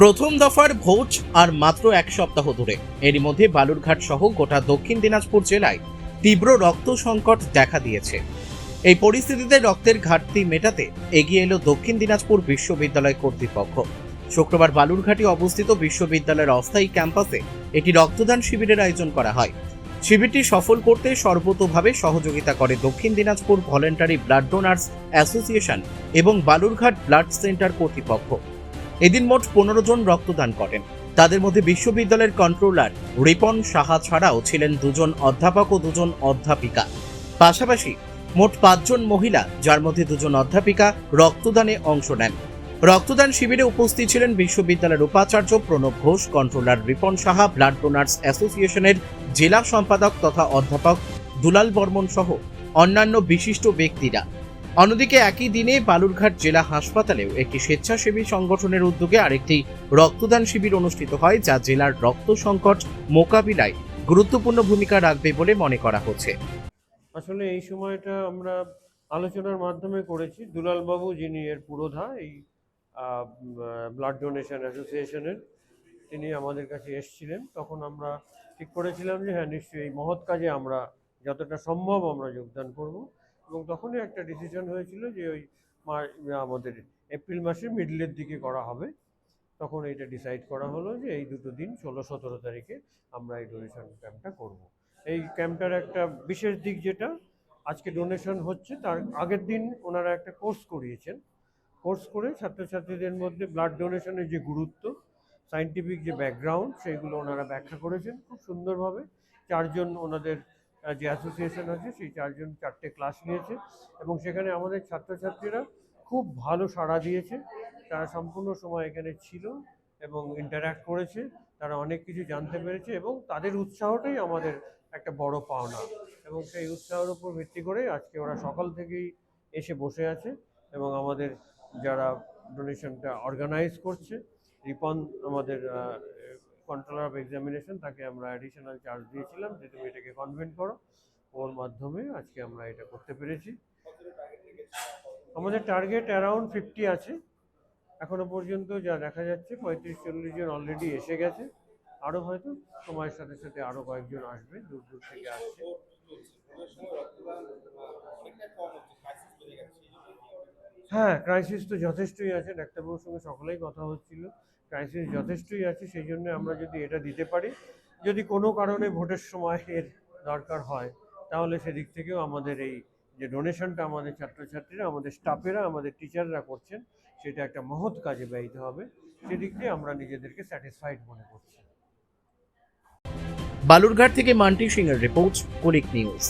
প্রথম দফার ভোট আর মাত্র এক সপ্তাহ ধরে এরই মধ্যে বালুরঘাট সহ গোটা দক্ষিণ দিনাজপুর জেলায় তীব্র রক্ত সংকট দেখা দিয়েছে। এই পরিস্থিতিতে রক্তের ঘাটতি মেটাতে এগিয়ে এলো দক্ষিণ দিনাজপুর বিশ্ববিদ্যালয় কর্তৃপক্ষ। শুক্রবার বালুরঘাটে অবস্থিত বিশ্ববিদ্যালয়ের অস্থায়ী ক্যাম্পাসে একটি রক্তদান শিবিরের আয়োজন করা হয়। শিবিরটি সফল করতে সর্বতোভাবে সহযোগিতা করে দক্ষিণ Dinajpur voluntary blood donors association এবং বালুরঘাট ব্লাড সেন্টার কর্তৃপক্ষ। এদিন মোট 15 জন রক্তদান করেন। তাদের মধ্যে বিশ্ববিদ্যালয়ের কন্ট্রোলার রিপন সাহা ছাড়াও ছিলেন 2 জন অধ্যাপক ও 2 জন অধ্যাপিকা। পাশাপাশি মোট 5 জন মহিলা, যার মধ্যে 2 জন অধ্যাপিকা রক্তদানে অংশ নেন। রক্তদান শিবিরে উপস্থিত ছিলেন বিশ্ববিদ্যালয়ের উপাচার্য Pranab Ghosh, controller Ripon Saha, blood donors অ্যাসোসিয়েশনের জেলা সম্পাদক তথা অধ্যাপক দুলাল বর্মন সহ অন্যান্য বিশিষ্ট ব্যক্তিরা। অন্যদিকে একই দিনে বালুরঘাট জেলা হাসপাতালেও একটি স্বেচ্ছাসেবী সংগঠনের উদ্যোগে আরেকটি রক্তদান শিবির অনুষ্ঠিত হয়, যা জেলার রক্ত সংকট মোকাবিলায় গুরুত্বপূর্ণ ভূমিকা রাখবে বলে মনে করা হচ্ছে। আসলে এই সময়টা আমরা আলোচনার মাধ্যমে করেছি। দুলালবাবু, যিনি এর পুরোধা এই ব্লাড ডোনেশন অ্যাসোসিয়েশনের, তিনি আমাদের কাছে এসেছিলেন। তখন আমরা ঠিক করেছিলাম যে হ্যাঁ, নিশ্চয়ই এই মহৎ কাজে আমরা যতটা সম্ভব আমরা যোগদান করব। এবং তখনই একটা ডিসিশন হয়েছিল যে ওই আমাদের এপ্রিল মাসের মিডলের দিকে করা হবে। তখন এটা ডিসাইড করা হলো যে এই দুটো দিন 16-17 তারিখে আমরা এই ডোনেশন ক্যাম্পটা করব। এই ক্যাম্পটার একটা বিশেষ দিক যেটা, আজকে ডোনেশন হচ্ছে তার আগের দিন ওনারা একটা কোর্স করিয়েছেন। কোর্স করে ছাত্রছাত্রীদের মধ্যে ব্লাড ডোনেশনের যে গুরুত্ব, সায়েন্টিফিক যে ব্যাকগ্রাউন্ড, সেইগুলো ওনারা ব্যাখ্যা করেছেন খুব সুন্দরভাবে। 4 জন ওনাদের যে অ্যাসোসিয়েশন আছে সেই 4 জন 4টে ক্লাস নিয়েছে এবং সেখানে আমাদের ছাত্রছাত্রীরা খুব ভালো সাড়া দিয়েছে। তারা সম্পূর্ণ সময় এখানে ছিল এবং ইন্টারঅ্যাক্ট করেছে। তারা অনেক কিছু জানতে পেরেছে এবং তাদের উৎসাহটাই আমাদের একটা বড় পাওনা। এবং সেই উৎসাহের উপর ভিত্তি করে আজকে ওরা সকাল থেকেই এসে বসে আছে এবং আমাদের যারা ডোনেশনটা অর্গানাইজ করছে, রিপন আমাদের কন্ট্রোলার অফ এক্সামিনেশন, তাকে আমরা অ্যাডিশনাল চার্জ দিয়েছিলাম যে তুমি এটাকে কনভেন্ট করো। ওর মাধ্যমে আজকে আমরা এটা করতে পেরেছি। আমাদের টার্গেট অ্যারাউন্ড 50 আছে। এখনো পর্যন্ত যা দেখা যাচ্ছে 35-40 জন অলরেডি এসে গেছে। আরও হয়তো সময়ের সাথে সাথে আরও কয়েকজন আসবে, দূর দূর থেকে আসছে। হ্যাঁ, ক্রাইসিস তো যথেষ্টই আছে। ডাক্তারবাবুর সঙ্গে সকলেই কথা হচ্ছিল, ক্রাইসিস যথেষ্টই আছে। সেই জন্য আমরা যদি এটা দিতে পারি, যদি কোনো কারণে ভোটের সময় এর দরকার হয়, তাহলে সেদিক থেকেও আমাদের এই যে ডোনেশনটা আমাদের ছাত্রছাত্রীরা, আমাদের স্টাফেরা, আমাদের টিচাররা করছেন, সেটা একটা মহৎ কাজে ব্যয়িত হবে। সেদিক দিয়ে আমরা নিজেদেরকে স্যাটিসফাইড মনে করছি। বালুরঘাট থেকে মান্টি সিং এর রিপোর্ট, কুলিক নিউজ।